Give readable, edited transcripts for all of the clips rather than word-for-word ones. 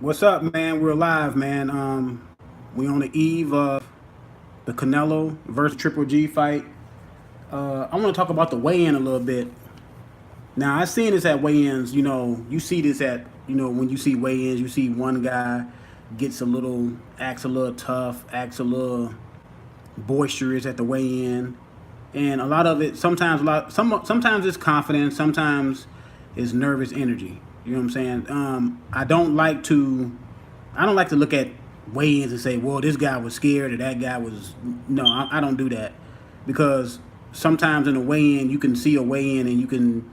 What's up, man? We're live, man. We on the eve of the Canelo versus Triple G fight. I want to talk about the weigh-in a little bit. Now, I seen this at weigh-ins. You see this at when you see weigh-ins, you see one guy acts a little tough, acts a little boisterous at the weigh-in, and a lot of it sometimes it's confidence, sometimes it's nervous energy. You know what I'm saying? I don't like to look at weigh-ins and say, well, this guy was scared or that guy was. No, I don't do that, because sometimes in a weigh-in you can see a weigh-in and you can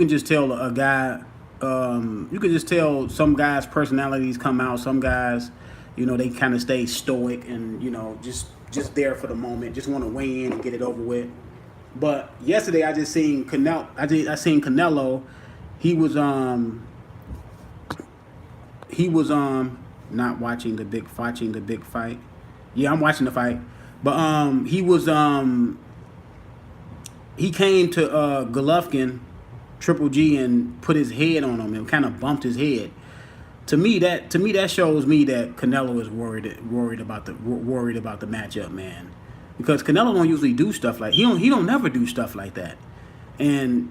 just tell a guy. You can just tell some guys' personalities come out. Some guys, they kind of stay stoic and just there for the moment, just want to weigh in and get it over with. But yesterday I just seen Canelo. I seen Canelo. He was not watching the big fight. Yeah, I'm watching the fight. But he came to Golovkin, Triple G, and put his head on him and kind of bumped his head. To me that shows me that Canelo is worried about the matchup, man. Because Canelo don't usually do stuff like he don't never do stuff like that. And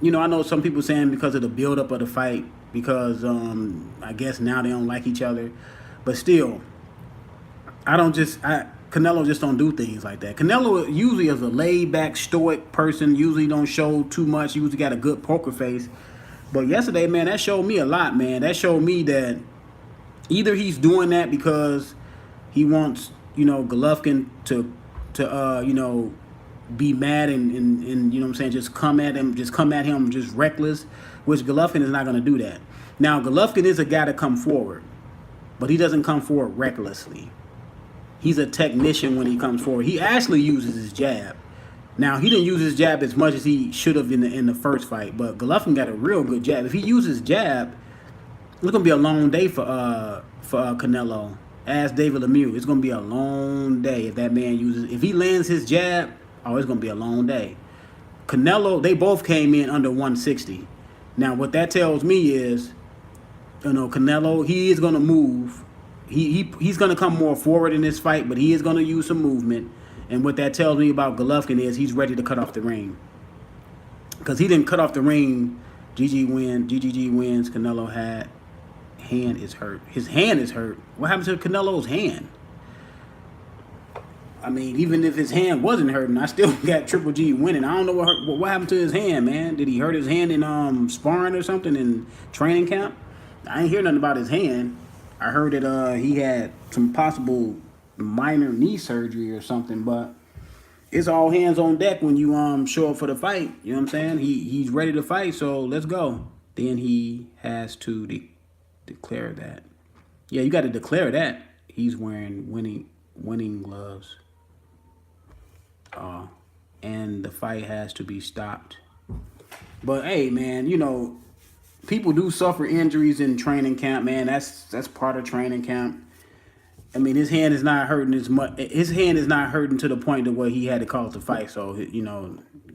I know some people saying because of the buildup of the fight, because I guess now they don't like each other, but still, Canelo just don't do things like that. Canelo usually is a laid back, stoic person. Usually don't show too much. Usually got a good poker face. But yesterday, man, that showed me a lot, man. That showed me that either he's doing that because he wants, Golovkin to be mad and what I'm saying, just come at him just reckless, which Golovkin is not going to do that. Now, Golovkin is a guy to come forward, but he doesn't come forward recklessly. He's a technician when he comes forward. He actually uses his jab. Now, he didn't use his jab as much as he should have in the first fight, but Golovkin got a real good jab. If he uses jab, it's gonna be a long day for Canelo. Ask David Lemieux. It's gonna be a long day if that man uses. If he lands his jab, oh, it's gonna be a long day. Canelo, they both came in under 160. Now, what that tells me is, Canelo, he is gonna move. He's gonna come more forward in this fight, but he is gonna use some movement. And what that tells me about Golovkin is he's ready to cut off the ring. Because he didn't cut off the ring. GGG wins. Canelo hand is hurt. His hand is hurt. What happened to Canelo's hand? I mean, even if his hand wasn't hurting, I still got Triple G winning. I don't know what happened to his hand, man. Did he hurt his hand in sparring or something in training camp? I ain't hear nothing about his hand. I heard that he had some possible minor knee surgery or something, but it's all hands on deck when you show up for the fight. You know what I'm saying? He's ready to fight, so let's go. Then he has to declare that. Yeah, you got to declare that he's wearing winning gloves. And the fight has to be stopped. But hey, man, people do suffer injuries in training camp, man. That's part of training camp. I mean, his hand is not hurting as much. His hand is not hurting to the point to where he had to call it the fight. So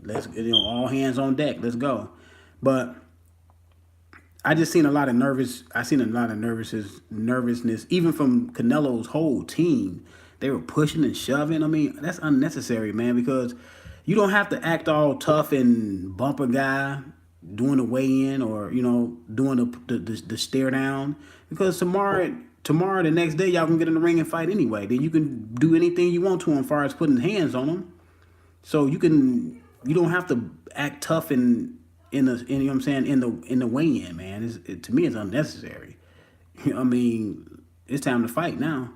let's all hands on deck. Let's go. But I just seen a lot of nervous. I seen a lot of nervousness, even from Canelo's whole team. They were pushing and shoving. I mean, that's unnecessary, man, because you don't have to act all tough and bump a guy doing the weigh-in or doing the stare down, because tomorrow the next day y'all can get in the ring and fight anyway. Then you can do anything you want to him as far as putting hands on him. So you don't have to act tough in you know what I'm saying, in the weigh-in, man. To me it's unnecessary. I mean, it's time to fight now.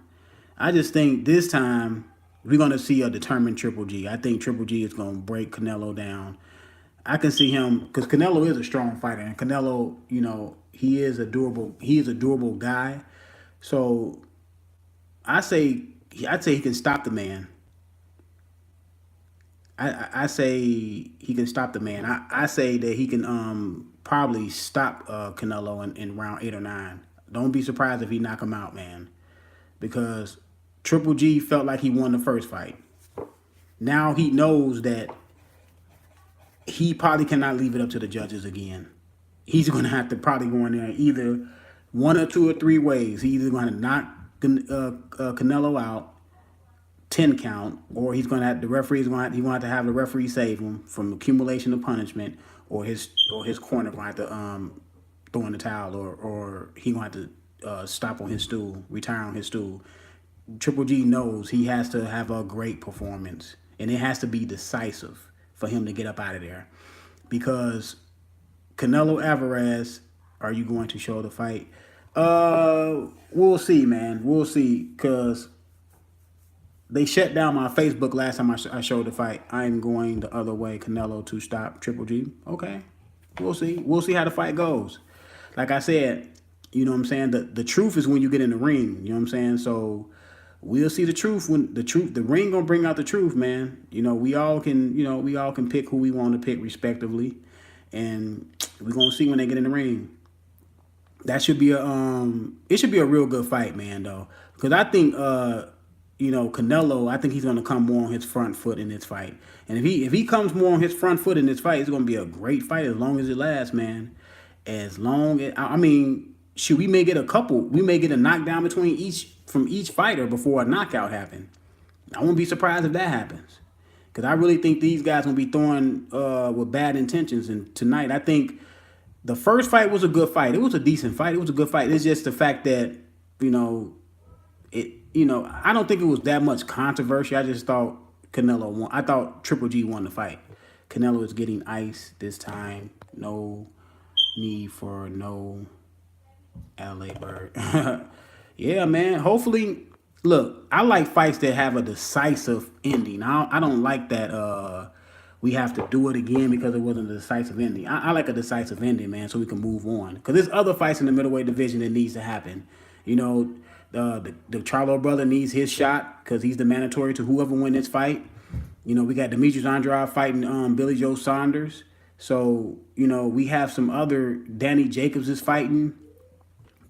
I just think this time we're gonna see a determined Triple G. I think Triple G is gonna break Canelo down. I can see him, because Canelo is a strong fighter, and Canelo, he is a durable guy. So I'd say he can stop the man. I say he can stop the man. I say that he can probably stop Canelo in round 8 or 9. Don't be surprised if he knock him out, man, because Triple G felt like he won the first fight. Now he knows that he probably cannot leave it up to the judges again. He's going to have to probably go in there and either one or two or three ways. He's either going to knock Canelo out, 10 count, or he's going to have the referee's going to, he want to have the referee save him from accumulation of punishment, or his corner going to have to throw in the towel, or he going to have to stop on his stool, retire on his stool. Triple G knows he has to have a great performance, and it has to be decisive for him to get up out of there. Because Canelo Alvarez, are you going to show the fight? We'll see, man. We'll see, because they shut down my Facebook last time I showed the fight. I'm going the other way, Canelo to stop Triple G. Okay, we'll see. We'll see how the fight goes. Like I said, you know what I'm saying? The truth is when you get in the ring. You know what I'm saying? So we'll see the truth when the ring gonna bring out the truth, man. We all can pick who we want to pick respectively, and we're gonna see when they get in the ring. That should be it should be a real good fight, man, though, because I think Canelo, I think he's gonna come more on his front foot in this fight, and if he comes more on his front foot in this fight, it's gonna be a great fight as long as it lasts, man. As long as we may get a knockdown from each fighter before a knockout happens. I won't be surprised if that happens, because I really think these guys gonna be throwing with bad intentions. And tonight, I think the first fight was a good fight. It was a decent fight. It was a good fight. It's just the fact that I don't think it was that much controversy. I just thought Canelo won. I thought Triple G won the fight. Canelo is getting ice this time. No need for no LA Bird. Yeah, man. Hopefully, look, I like fights that have a decisive ending. I don't like that we have to do it again because it wasn't a decisive ending. I like a decisive ending, man, so we can move on. Because there's other fights in the middleweight division that needs to happen. The Charlo brother needs his shot because he's the mandatory to whoever win this fight. We got Demetrius Andrade fighting Billy Joe Saunders. So, we have some other, Danny Jacobs is fighting,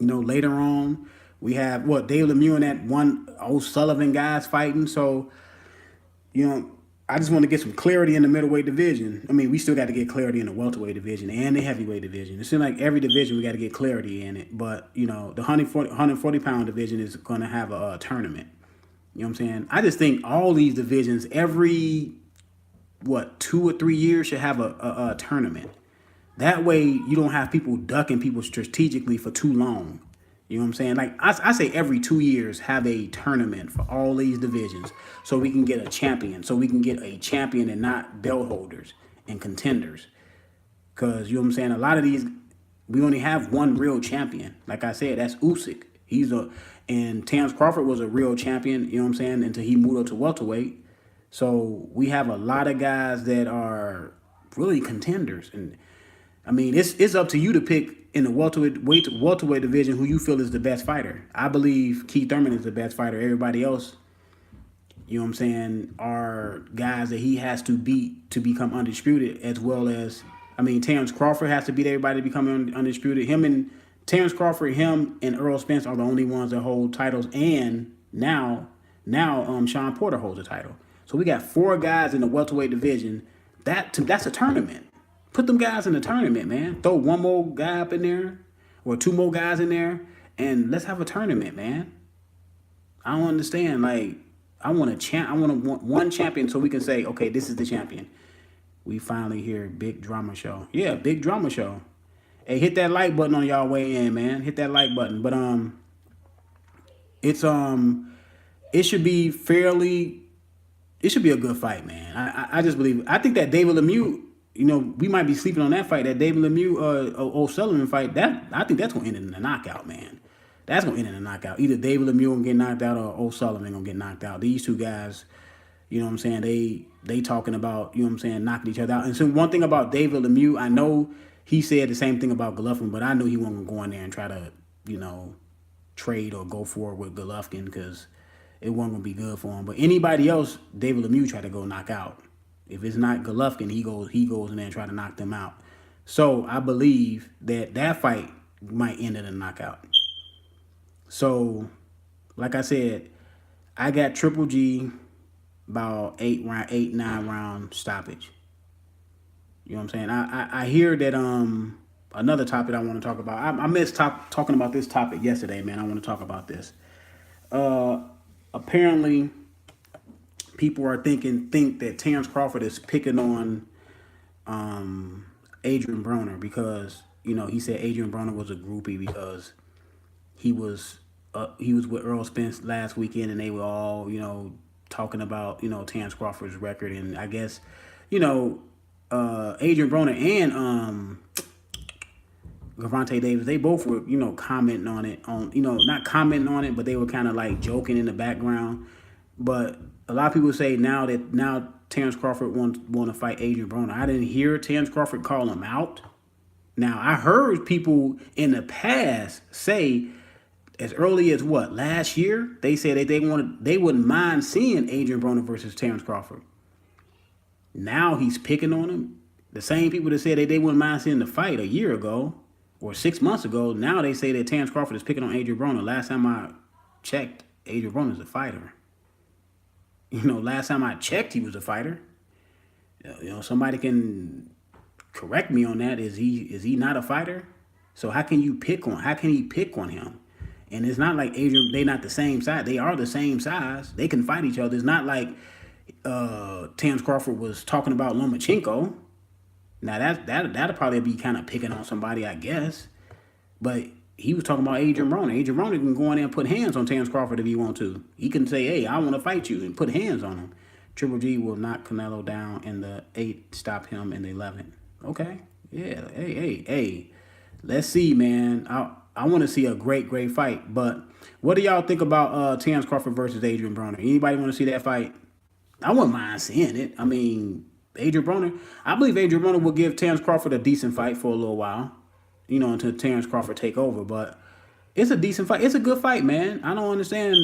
later on. We have, Dave Lemieux and that one O'Sullivan guy's fighting. So, I just want to get some clarity in the middleweight division. We still got to get clarity in the welterweight division and the heavyweight division. It seems like every division we got to get clarity in it. But, the 140-pound division is going to have a tournament. You know what I'm saying? I just think all these divisions, every 2 or 3 years should have a tournament. That way you don't have people ducking people strategically for too long. You know what I'm saying? Like I say every 2 years have a tournament for all these divisions so we can get a champion. So we can get a champion and not belt holders and contenders. Because, you know what I'm saying, a lot of these, we only have one real champion. Like I said, that's Usyk. And Terence Crawford was a real champion, you know what I'm saying, until he moved up to welterweight. So we have a lot of guys that are really contenders, and it's up to you to pick in the welterweight division who you feel is the best fighter. I believe Keith Thurman is the best fighter. Everybody else, you know what I'm saying, are guys that he has to beat to become undisputed, as well as Terence Crawford has to beat everybody to become undisputed. Terence Crawford, him and Earl Spence are the only ones that hold titles, and now Sean Porter holds a title. So we got 4 guys in the welterweight division. That's a tournament. Put them guys in the tournament, man. Throw one more guy up in there or 2 more guys in there, and let's have a tournament, man. I don't understand. Like, I want one champion so we can say, okay, this is the champion. We finally hear big drama show. Yeah, big drama show. Hey, hit that like button on y'all way in, man. Hit that like button. But it should be a good fight, man. I just believe. I think that David Lemieux, we might be sleeping on that fight. That David Lemieux O'Sullivan fight. I think that's gonna end in a knockout, man. That's gonna end in a knockout. Either David Lemieux gonna get knocked out or O'Sullivan gonna get knocked out. These 2 guys, you know what I'm saying, they talking about, you know what I'm saying, knocking each other out. And so one thing about David Lemieux, I know he said the same thing about Golovkin, but I knew he wasn't gonna go in there and try to, trade or go forward with Golovkin because it wasn't gonna be good for him. But anybody else, David Lemieux tried to go knock out. If it's not Golovkin, he goes in there and try to knock them out. So I believe that fight might end in a knockout. So, like I said, I got Triple G about 8, 9 round stoppage. You know what I'm saying? I hear that another topic I want to talk about. I missed talking about this topic yesterday, man. I want to talk about this. Uh, Apparently, people are think that Terrence Crawford is picking on Adrian Broner because he said Adrian Broner was a groupie because he was with Earl Spence last weekend and they were all talking about Terrence Crawford's record, and I guess Adrian Broner and Gervonta Davis, they both were commenting on it, not commenting on it, but they were kind of like joking in the background. But a lot of people say now Terrence Crawford want to fight Adrian Broner. I didn't hear Terrence Crawford call him out. Now I heard people in the past say, as early as last year, they said that they wouldn't mind seeing Adrian Broner versus Terrence Crawford. Now he's picking on him. The same people that said that they wouldn't mind seeing the fight a year ago or 6 months ago, now they say that Terrence Crawford is picking on Adrian Broner. Last time I checked, Adrian Broner's a fighter. Last time I checked, he was a fighter. Somebody can correct me on that. Is he not a fighter? So how can he pick on him? And it's not like Adrian, they're not the same size. They are the same size. They can fight each other. It's not like Terrence Crawford was talking about Lomachenko. Now that'll probably be kind of picking on somebody, I guess. But he was talking about Adrian Broner. Adrian Broner can go in there and put hands on Terrence Crawford if he want to. He can say, "Hey, I want to fight you," and put hands on him. Triple G will knock Canelo down in the 8th, stop him in the 11th. Okay, yeah. Hey. Let's see, man. I want to see a great fight. But what do y'all think about Terrence Crawford versus Adrian Broner? Anybody want to see that fight? I wouldn't mind seeing it. I mean, Adrian Broner, I believe Adrian Broner will give Terrence Crawford a decent fight for a little while, until Terrence Crawford take over. But it's a decent fight. It's a good fight, man. I don't understand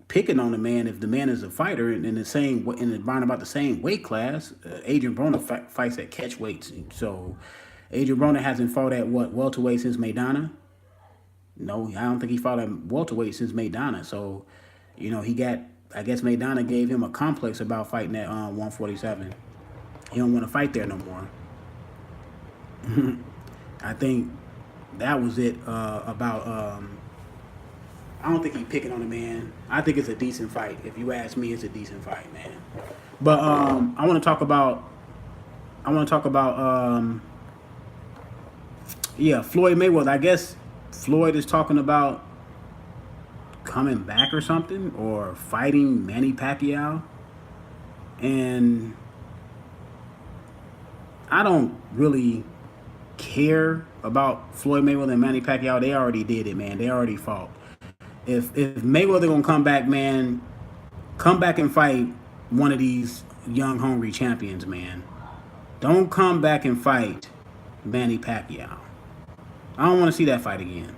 picking on the man if the man is a fighter in around about the same weight class. Adrian Broner fights at catch weights, so Adrian Broner hasn't fought at welterweight since Maidana. No, I don't think he fought at welterweight since Maidana. So, I guess Maidana gave him a complex about fighting at 147. He don't want to fight there no more. I think that was it about. I don't think he's picking on the man. I think it's a decent fight. If you ask me, it's a decent fight, man. But I want to talk about. Floyd Mayweather. I guess Floyd is talking about coming back or something, or fighting Manny Pacquiao. And I don't really care about Floyd Mayweather and Manny Pacquiao. They already did it, man. They already fought. If Mayweather gonna come back, man, come back and fight one of these young, hungry champions, man. Don't come back and fight Manny Pacquiao. I don't want to see that fight again.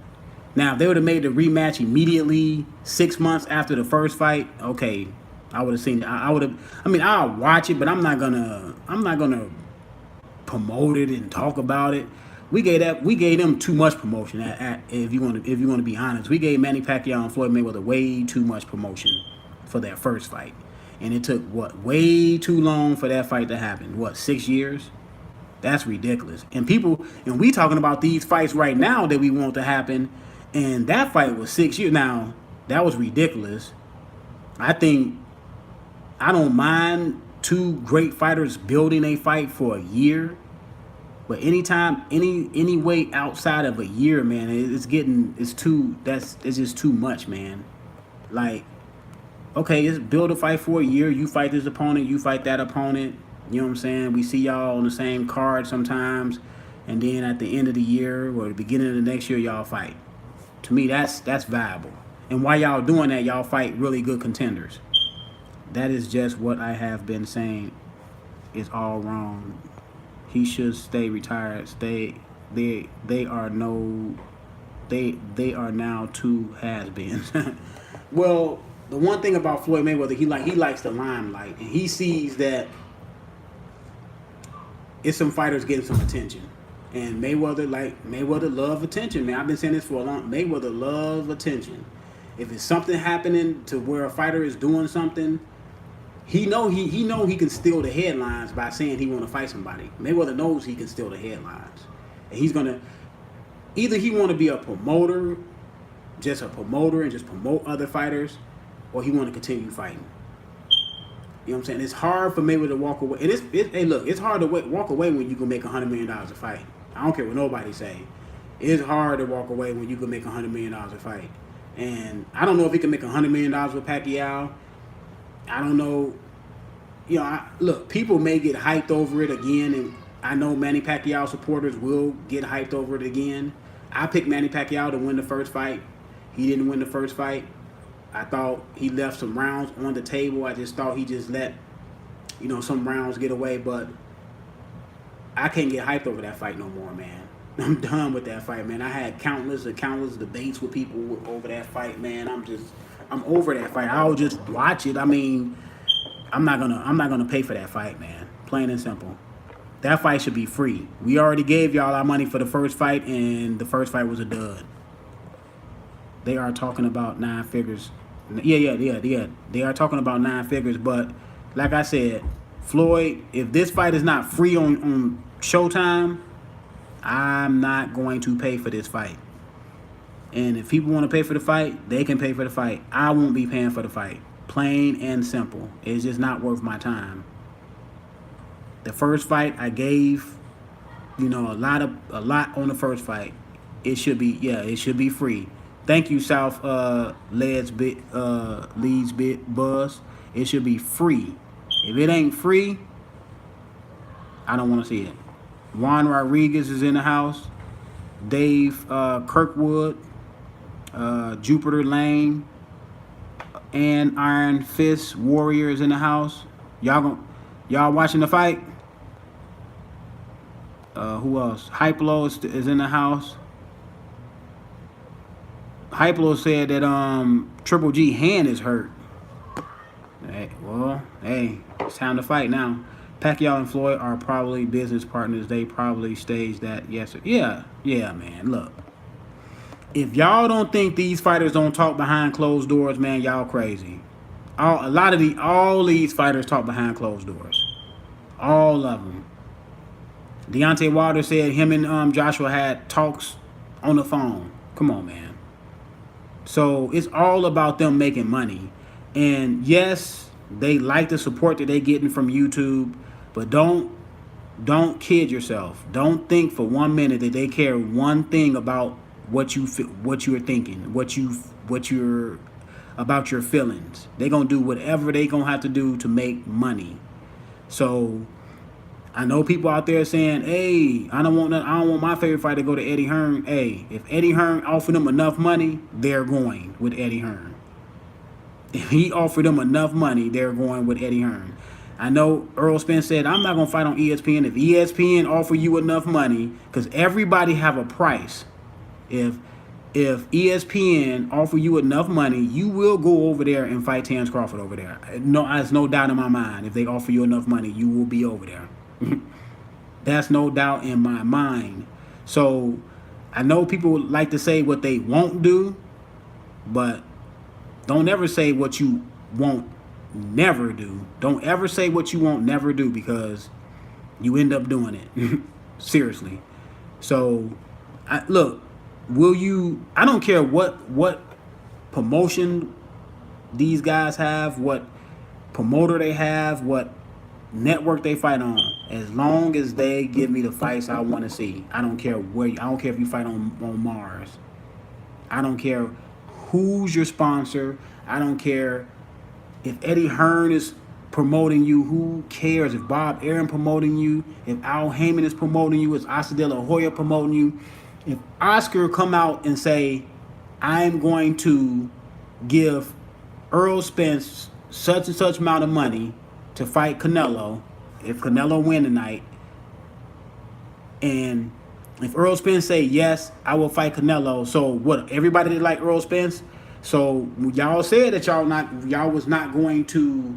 Now, if they would have made the rematch immediately 6 months after the first fight, okay, I would have seen it. I'll watch it, but I'm not gonna promote it and talk about it. We gave them too much promotion. If you want to be honest, we gave Manny Pacquiao and Floyd Mayweather way too much promotion for their first fight, and it took way too long for that fight to happen. 6 years? That's ridiculous. And we talking about these fights right now that we want to happen, and that fight was 6 years. Now, that was ridiculous. I don't mind two great fighters building a fight for a year, but anytime, any way outside of a year, man, it's just too much, man. Like, okay, let's build a fight for a year. You fight this opponent, you fight that opponent. You know what I'm saying? We see y'all on the same card sometimes, and then at the end of the year or the beginning of the next year, y'all fight. To me, that's viable. And while y'all doing that, y'all fight really good contenders. That is just what I have been saying is all wrong. He should stay retired. They are now two has-beens. Well, the one thing about Floyd Mayweather, he likes the limelight, and he sees that it's some fighters getting some attention. And Mayweather love attention, man. I've been saying this for a long. Mayweather love attention. If it's something happening to where a fighter is doing something, he know he can steal the headlines by saying he want to fight somebody. Mayweather knows he can steal the headlines. And he's gonna either he want to be a promoter, just a promoter and just promote other fighters, or he want to continue fighting. You know what I'm saying? It's hard for Mayweather to walk away. And hey, look, it's hard to walk away when you can make $100 million a fight. I don't care what nobody say. It's hard to walk away when you can make $100 million a fight. And I don't know if he can make $100 million with Pacquiao. I don't know. You know, look, people may get hyped over it again, and I know Manny Pacquiao supporters will get hyped over it again. I picked Manny Pacquiao to win the first fight. He didn't win the first fight. I thought he left some rounds on the table. I just thought he just let, you know, some rounds get away. But I can't get hyped over that fight no more, man. I'm done with that fight, man. I had countless debates with people over that fight, man. I'm over that fight. I'll just watch it. I mean, I'm not gonna pay for that fight, man. Plain and simple. That fight should be free. We already gave y'all our money for the first fight, and the first fight was a dud. They are talking about 9 figures. Yeah. They are talking about 9 figures, but like I said, Floyd, if this fight is not free on Showtime, I'm not going to pay for this fight. And if people want to pay for the fight, they can pay for the fight. I won't be paying for the fight. Plain and simple. It's just not worth my time. The first fight I gave, you know, a lot on the first fight. It should be free. Thank you, South Leeds Buzz. It should be free. If it ain't free, I don't want to see it. Juan Rodriguez is in the house. Dave Kirkwood, Jupiter Lane, and Iron Fist Warrior is in the house. Y'all watching the fight? Who else? Hyplo is in the house. Hyplo said that Triple G hand is hurt. Hey, it's time to fight now. Pacquiao and Floyd are probably business partners. They probably staged that. Yes, yeah, man. Look, if y'all don't think these fighters don't talk behind closed doors, man, y'all crazy. All these fighters talk behind closed doors. All of them. Deontay Wilder said him and Joshua had talks on the phone. Come on, man. So it's all about them making money. And yes, they like the support that they're getting from YouTube, but don't kid yourself. Don't think for 1 minute that they care one thing about what you're thinking, about your feelings. They're gonna do whatever they gonna have to do to make money. So I know people out there saying, "Hey, I don't want my favorite fighter to go to Eddie Hearn." Hey, if Eddie Hearn offered them enough money, they're going with Eddie Hearn. If he offered them enough money, they're going with Eddie Hearn. I know Earl Spence said, "I'm not gonna fight on ESPN if ESPN offer you enough money," because everybody have a price. If ESPN offer you enough money, you will go over there and fight Terence Crawford over there. No, there's no doubt in my mind. If they offer you enough money, you will be over there. That's no doubt in my mind. So I know people like to say what they won't do, but don't ever say what you won't never do. Don't ever say what you won't never do, because you end up doing it. Seriously. So look, I don't care what promotion these guys have, what promoter they have, what network they fight on. As long as they give me the fights I want to see. I don't care if you fight on Mars. I don't care who's your sponsor. I don't care if Eddie Hearn is promoting you. Who cares if Bob Arum promoting you? If Al Heyman is promoting you? Is Oscar De La Hoya promoting you? If Oscar come out and say, "I'm going to give Earl Spence such and such amount of money to fight Canelo," if Canelo win tonight, and if Earl Spence say, "Yes, I will fight Canelo," so what? Everybody that like Earl Spence. So y'all said that y'all was not going to,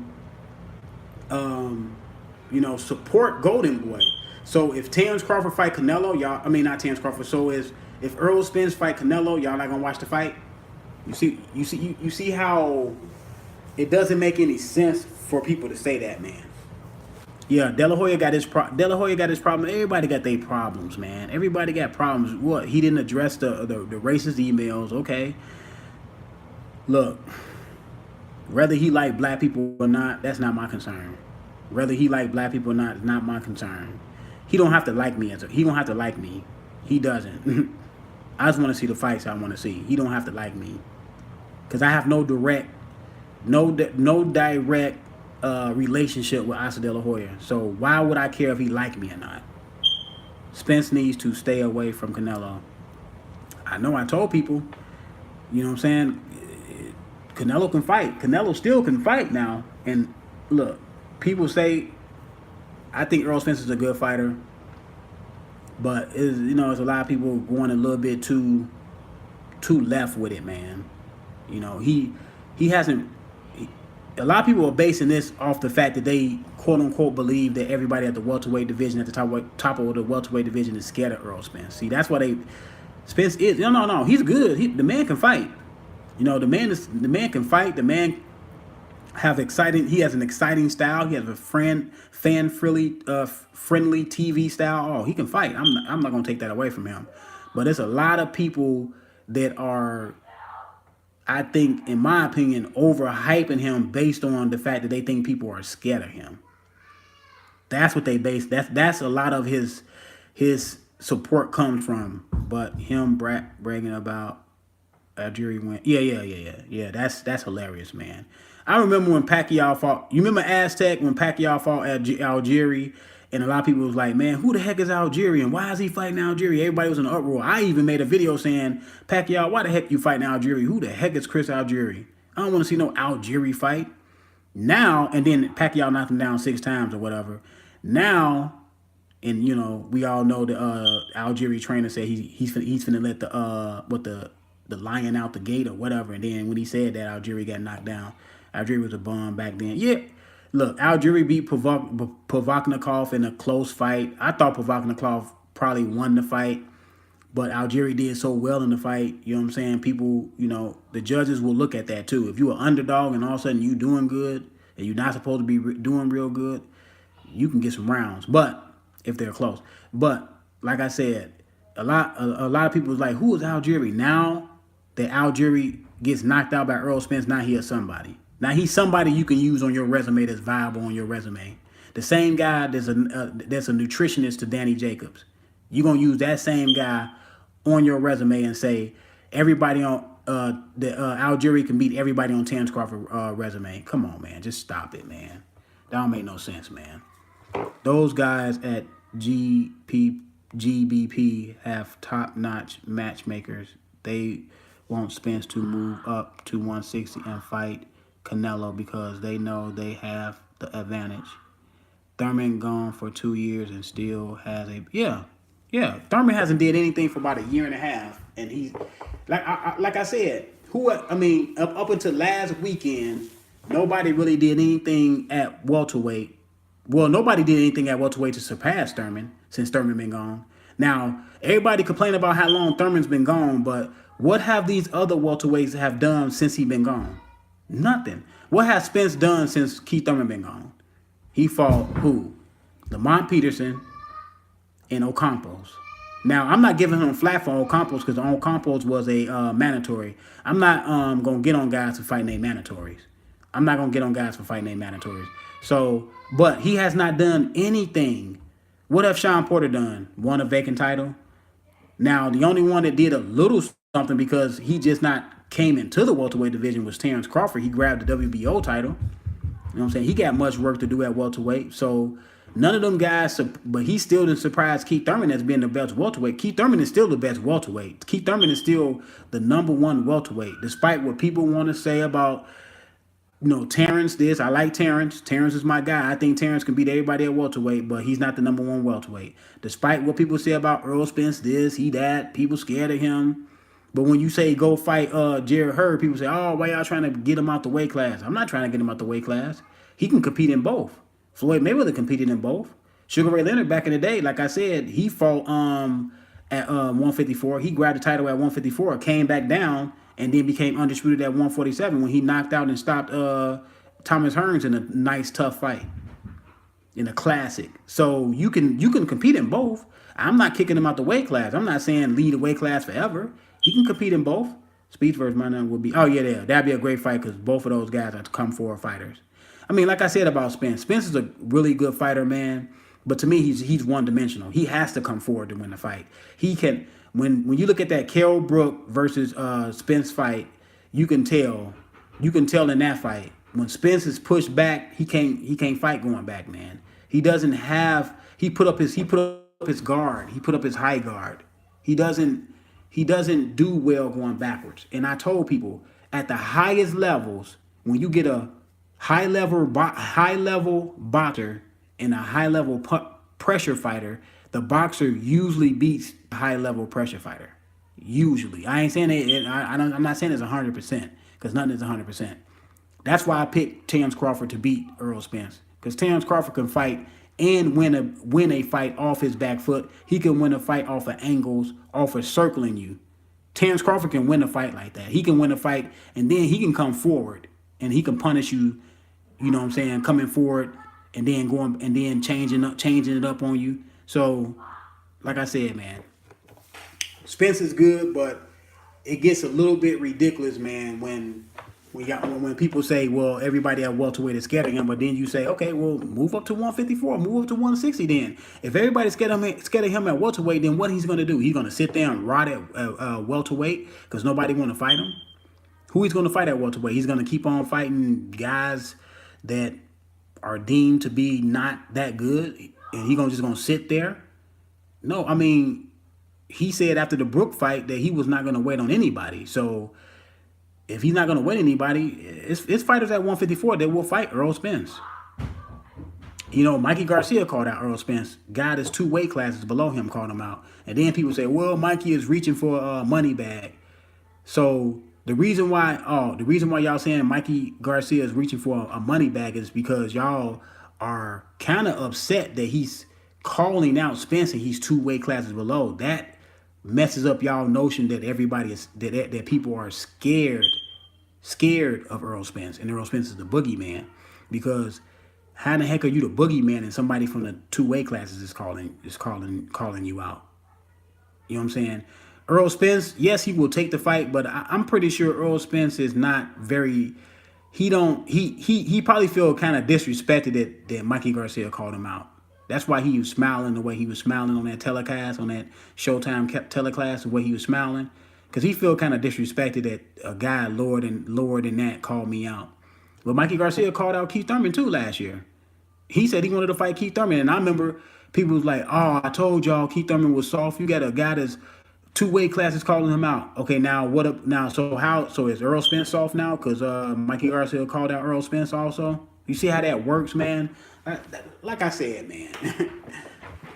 support Golden Boy. So if Terence Crawford fight Canelo, not Terence Crawford. So if Earl Spence fight Canelo, y'all not gonna watch the fight. You see how it doesn't make any sense for people to say that, man. Yeah, De La Hoya got his De La Hoya got his problem. Everybody got their problems, man. Everybody got problems. What, he didn't address the racist emails? Okay, look, whether he like black people or not, that's not my concern. Whether he like black people or not is not my concern. He don't have to like me he don't have to like me. He doesn't. I just want to see the fights I want to see. He don't have to like me because I have no direct, no direct relationship with Asa De La Hoya. So why would I care if he liked me or not? Spence needs to stay away from Canelo. I know I told people, you know what I'm saying? Canelo can fight. Canelo still can fight now. And look, people say, I think Earl Spence is a good fighter, but there's a lot of people going a little bit too left with it, man. He hasn't. A lot of people are basing this off the fact that they quote unquote believe that everybody at the welterweight division, at the top of the welterweight division, is scared of Earl Spence. See, that's why Spence is. No. He's good. The man can fight. The man can fight. The man he has an exciting style. He has a fan friendly TV style. Oh, he can fight. I'm not gonna take that away from him. But there's a lot of people that are, I think, in my opinion, overhyping him based on the fact that they think people are scared of him. That's what they base. That's a lot of his support comes from. But him bragging about Algeria win. Yeah. That's hilarious, man. I remember when Pacquiao fought. You remember Aztec when Pacquiao fought Algeria, and a lot of people was like, "Man, who the heck is Algerian? Why is he fighting Algeria?" Everybody was in an uproar. I even made a video saying, "Pacquiao, why the heck you fighting Algeria? Who the heck is Chris Algieri? I don't want to see no Algeria fight." Now, and then Pacquiao knocked him down 6 times or whatever. Now, and we all know the Algeria trainer said he's finna let the lion out the gate or whatever. And then when he said that, Algeria got knocked down. Algeria was a bum back then. Yeah, look, Algeria beat Provodnikov in a close fight. I thought Provodnikov probably won the fight, but Algeria did so well in the fight. You know what I'm saying? People, the judges will look at that too. If you're an underdog and all of a sudden you doing good and you're not supposed to be doing real good, you can get some rounds. But if they're close, but like I said, a lot of people was like, "Who is Algeria?" Now that Algeria gets knocked out by Earl Spence, now he is somebody. Now he's somebody you can use on your resume that's viable on your resume. The same guy that's a nutritionist to Danny Jacobs. You're gonna use that same guy on your resume and say everybody on Algeria can beat everybody on Terrence Crawford resume. Come on, man, just stop it, man. That don't make no sense, man. Those guys at GBP have top-notch matchmakers. They want Spence to move up to 160 and fight Canelo because they know they have the advantage. Thurman gone for 2 years and still has Thurman hasn't did anything for about a year and a half, and he's like I said, up until last weekend, nobody really did anything at welterweight. Well, nobody did anything at welterweight to surpass Thurman since Thurman been gone. Now, everybody complain about how long Thurman's been gone, but what have these other welterweights have done since he been gone? Nothing. What has Spence done since Keith Thurman been gone? He fought who? Lamont Peterson and Ocampos. Now, I'm not giving him flack for Ocampos because Ocampos was a mandatory. I'm not going to get on guys for fighting their mandatories. So, but he has not done anything. What have Sean Porter done? Won a vacant title? Now, the only one that did a little something because he just not came into the welterweight division was Terrence Crawford. He grabbed the WBO title. You know what I'm saying? He got much work to do at welterweight. So none of them guys, but he still didn't surprise Keith Thurman as being the best welterweight. Keith Thurman is still the best welterweight. Keith Thurman is still the #1 welterweight, despite what people want to say about, Terrence this. I like Terrence. Terrence is my guy. I think Terrence can beat everybody at welterweight, but he's not the #1 welterweight. Despite what people say about Earl Spence, this, he, that, people scared of him. But when you say go fight Jared Hurd, people say, "Oh, why y'all trying to get him out the weight class?" I'm not trying to get him out the weight class. He can compete in both. Floyd Mayweather competed in both. Sugar Ray Leonard back in the day, like I said, he fought at 154. He grabbed the title at 154, came back down, and then became undisputed at 147 when he knocked out and stopped Thomas Hearns in a nice, tough fight. in a classic. So you can compete in both. I'm not kicking him out the weight class. I'm not saying lead the weight class forever. He can compete in both. Speeds versus Money would be, oh yeah, that'd be a great fight because both of those guys are come forward fighters. I mean, like I said about Spence, Spence is a really good fighter, man. But to me, he's one dimensional. He has to come forward to win the fight. He can when you look at that Kell Brook versus Spence fight, you can tell in that fight when Spence is pushed back, he can't fight going back, man. He doesn't have he put up his guard. He put up his high guard. He doesn't do well going backwards. And I told people at the highest levels, when you get a high level boxer and a high level pressure fighter, the boxer usually beats the high level pressure fighter. Usually, I ain't saying it. I'm not saying it's 100% because nothing is 100%. That's why I picked Terence Crawford to beat Errol Spence because Terence Crawford can fight and win a fight off his back foot. He can win a fight off of angles, off of circling you. Terence Crawford can win a fight like that. He can win a fight and then he can come forward and he can punish you. You know what I'm saying? Coming forward and then going and then changing it up on you. So, like I said, man, Spence is good, but it gets a little bit ridiculous, man, when people say, well, everybody at welterweight is scared of him, but then you say, okay, well, move up to 154, move up to 160 then. If everybody's scared of him at welterweight, then what he's going to do? He's going to sit there and rot at welterweight because nobody want to fight him? Who he's going to fight at welterweight? He's going to keep on fighting guys that are deemed to be not that good, and he's just going to sit there? No, I mean, he said after the Brook fight that he was not going to wait on anybody. So if he's not going to win anybody, it's fighters at 154 that will fight Errol Spence. You know, Mikey Garcia called out Errol Spence. Guy that's 2 weight classes below him called him out. And then people say, well, Mikey is reaching for a money bag. So the reason why y'all saying Mikey Garcia is reaching for a money bag is because y'all are kind of upset that he's calling out Spence and he's 2 weight classes below. That messes up y'all notion that everybody is that people are scared of Errol Spence, and Errol Spence is the boogeyman. Because how in the heck are you the boogeyman and somebody from the 2 weight classes is calling you out? You know what I'm saying? Errol Spence, yes, he will take the fight, but I'm pretty sure Errol Spence is not very. He probably feel kind of disrespected that Mikey Garcia called him out. That's why he was smiling the way he was smiling on that telecast, on that Showtime telecast, the way he was smiling. Because he feel kind of disrespected that a guy lower than that called me out. But Mikey Garcia called out Keith Thurman too last year. He said he wanted to fight Keith Thurman. And I remember people was like, oh, I told y'all Keith Thurman was soft. You got a guy that's 2 weight classes calling him out. Okay, now what up? Now, so is Errol Spence soft now? Because Mikey Garcia called out Errol Spence also? You see how that works, man? Like I said, man,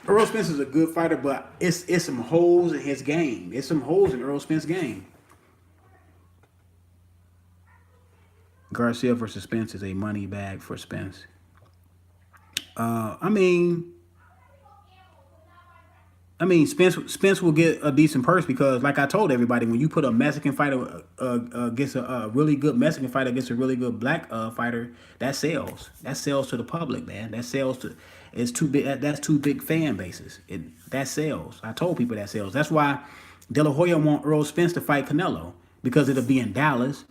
Errol Spence is a good fighter, but it's some holes in his game. It's some holes in Errol Spence's game. Garcia versus Spence is a money bag for Spence. I mean, Spence will get a decent purse because, like I told everybody, when you put a Mexican fighter against a really good Mexican fighter against a really good black fighter, that sells. That sells to the public, man. That sells to. It's too big. That's 2 big fan bases. That sells. I told people that sells. That's why De La Hoya want Errol Spence to fight Canelo because it'll be in Dallas.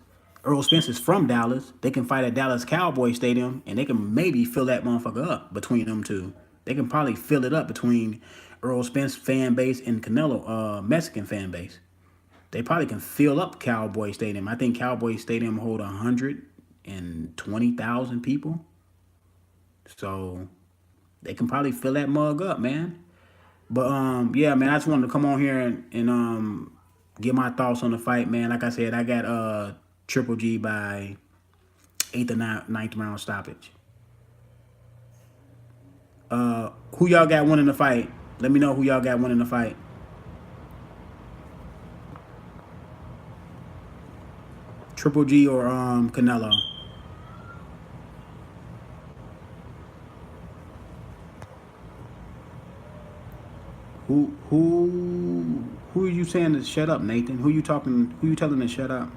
Errol Spence is from Dallas. They can fight at Dallas Cowboy Stadium, and they can maybe fill that motherfucker up between them two. They can probably fill it up between Errol Spence fan base and Canelo Mexican fan base. They probably can fill up Cowboy Stadium. I think Cowboy Stadium hold 120,000 people. So they can probably fill that mug up, man. But yeah, man, I just wanted to come on here and get my thoughts on the fight, man. Like I said, I got Triple G by 8th or 9th round stoppage. Who y'all got winning the fight? Let me know who y'all got winning the fight. Triple G or Canelo? Who are you saying to shut up, Nathan? Who you telling to shut up?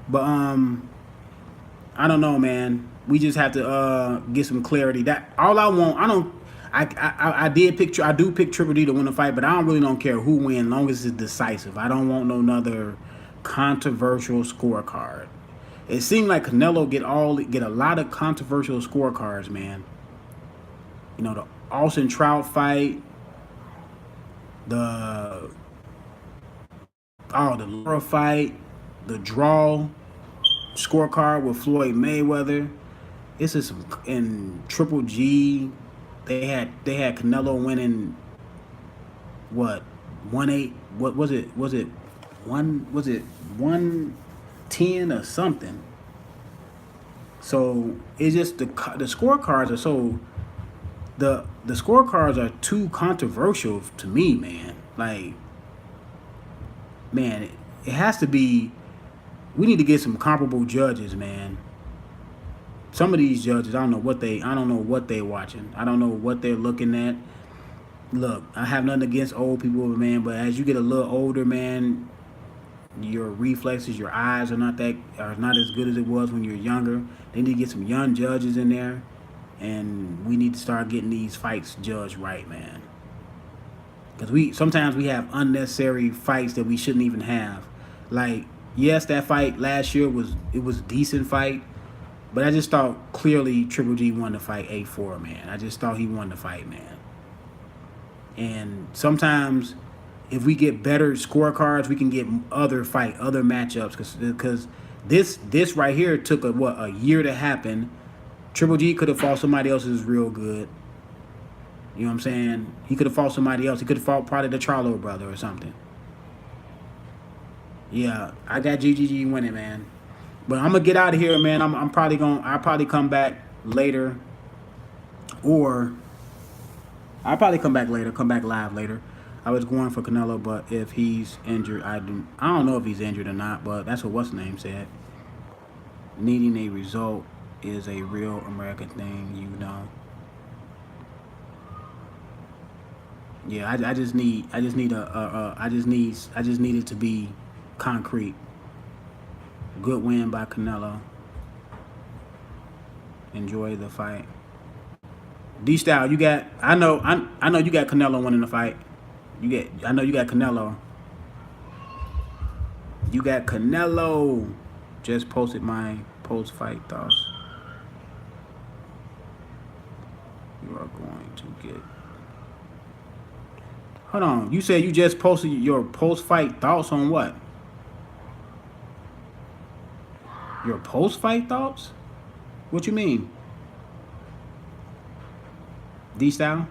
But I don't know, man. We just have to get some clarity. That all I want. I don't. I did pick. I do pick Triple D to win the fight, but I don't care who wins, long as it's decisive. I don't want no another controversial scorecard. It seemed like Canelo get a lot of controversial scorecards, man. You know, the Austin Trout fight, the the Laura fight, the draw scorecard with Floyd Mayweather. This is some in Triple G. They had Canelo winning what 1-8. What was it? Was it 110 or something? So it's just the scorecards are so the scorecards are too controversial to me, man. Like, man, it has to be. We need to get some comparable judges, man. Some of these judges, I don't know what they watching. I don't know what they're looking at. Look, I have nothing against old people, man, but as you get a little older, man, your reflexes, your eyes are not as good as it was when you're younger. They need to get some young judges in there, and we need to start getting these fights judged right, man. Because sometimes we have unnecessary fights that we shouldn't even have. Like, yes, that fight last year was a decent fight. But I just thought clearly Triple G won the fight 8-4, man. I just thought he won the fight, man. And sometimes if we get better scorecards, we can get other matchups. Because this right here took a year to happen. Triple G could have fought somebody else who's real good. You know what I'm saying? He could have fought somebody else. He could have fought probably the Charlo brother or something. Yeah, I got GGG winning, man. But I'm gonna get out of here, man. I'll probably come back later, or I'll probably come back live later. I was going for Canelo, but if he's injured, I don't know if he's injured or not, but that's what what's the name said. Needing a result is a real American thing, you know. Yeah, I just need it to be concrete. Good win by Canelo. Enjoy the fight. D-Style, you got. I know you got Canelo winning the fight. I know you got Canelo. You got Canelo. Just posted my post-fight thoughts. You are going to get. Hold on. You said you just posted your post-fight thoughts on what? Your post-fight thoughts? What you mean? D-Style?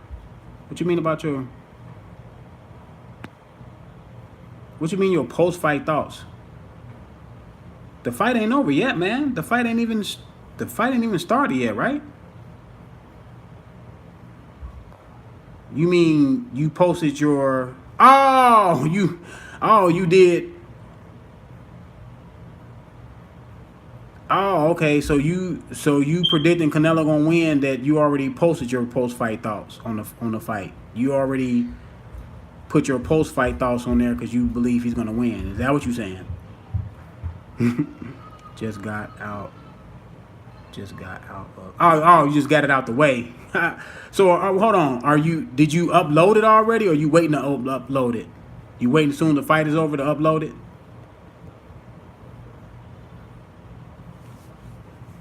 What you mean about your... What you mean your post-fight thoughts? The fight ain't over yet, man. The fight ain't even started yet, right? You mean you posted your... Oh, you did... Oh, okay. So you predicting Canelo gonna win? That you already posted your post-fight thoughts on the fight. You already put your post-fight thoughts on there because you believe he's gonna win. Is that what you're saying? Just got out. Oh, you just got it out the way. So hold on. Did you upload it already, or are you waiting to upload it? You waiting soon the fight is over to upload it?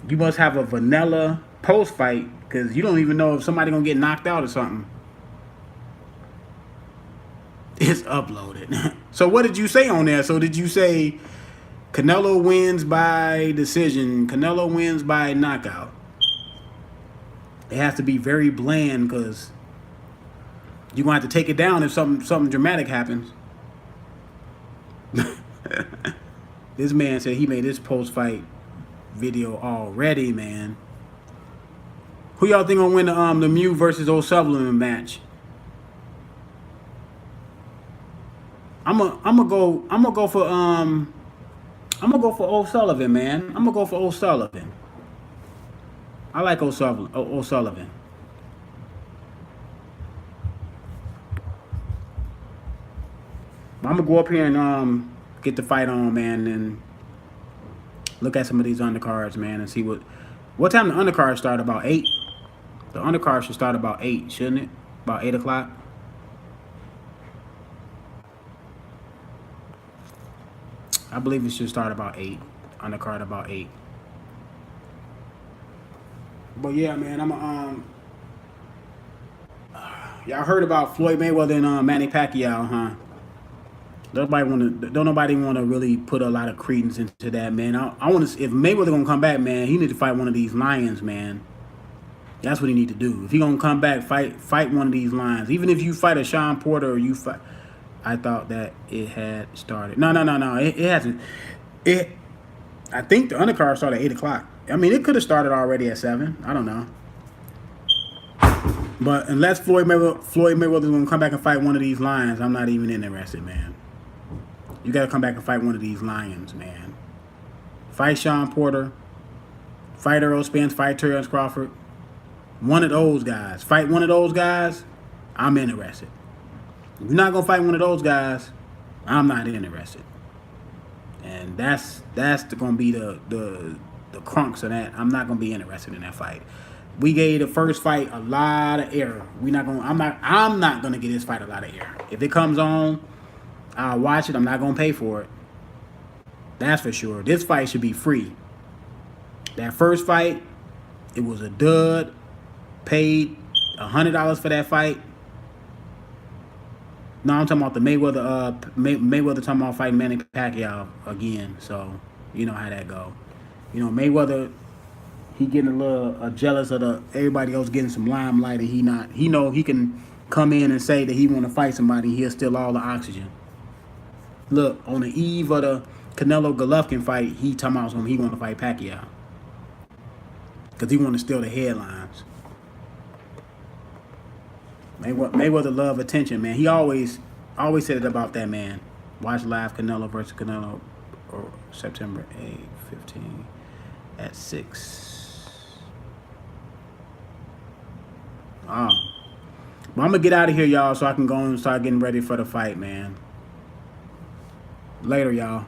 You must have a vanilla post-fight because you don't even know if somebody gonna get knocked out or something. It's uploaded. So what did you say on there? So did you say Canelo wins by decision, Canelo wins by knockout? It has to be very bland because you're gonna have to take it down if something dramatic happens. This man said he made this post-fight video already, man. Who y'all think gonna win the Mew versus O'Sullivan match? I'm gonna go for O'Sullivan, man. I'm gonna go for O'Sullivan. I like O'Sullivan. I'm gonna go up here and get the fight on, man, and look at some of these undercards, man, and see what What time the undercard start? About 8? The undercard should start about 8, shouldn't it? About 8 o'clock? I believe it should start about 8. Undercard about 8. But yeah, man, y'all heard about Floyd Mayweather and Manny Pacquiao, huh? Don't nobody want to really put a lot of credence into that, man. I want to. If Mayweather gonna come back, man, he need to fight one of these lions, man. That's what he need to do. If he gonna come back, fight one of these lions. Even if you fight a Sean Porter or you fight, I thought that it had started. No. It hasn't. I think the undercard started at 8 o'clock. I mean, it could have started already at 7. I don't know. But unless Floyd Mayweather's gonna come back and fight one of these lions, I'm not even interested, man. You gotta come back and fight one of these lions, man. Fight Sean Porter. Fight Earl Spence. Fight Terrence Crawford. One of those guys. Fight one of those guys, I'm interested. If you're not gonna fight one of those guys, I'm not interested. And that's gonna be the crunks of that. I'm not gonna be interested in that fight. We gave the first fight a lot of air. I'm not gonna give this fight a lot of air. If it comes on, I'll watch it. I'm not gonna pay for it. That's for sure. This fight should be free. That first fight, it was a dud. Paid $100 for that fight. No, I'm talking about the Mayweather. Mayweather talking about fighting Manny Pacquiao again. So you know how that go. You know Mayweather, he getting a little jealous of everybody else getting some limelight, and he not. He know he can come in and say that he want to fight somebody. He'll steal all the oxygen. Look, on the eve of the Canelo Golovkin fight, he talking about something. He want to fight Pacquiao because he want to steal the headlines. Mayweather love attention, man. He always said it about that, man. Watch live Canelo versus Canelo, or September 8, 15 at 6. But I'm gonna get out of here, y'all, so I can go and start getting ready for the fight, man. Later, y'all.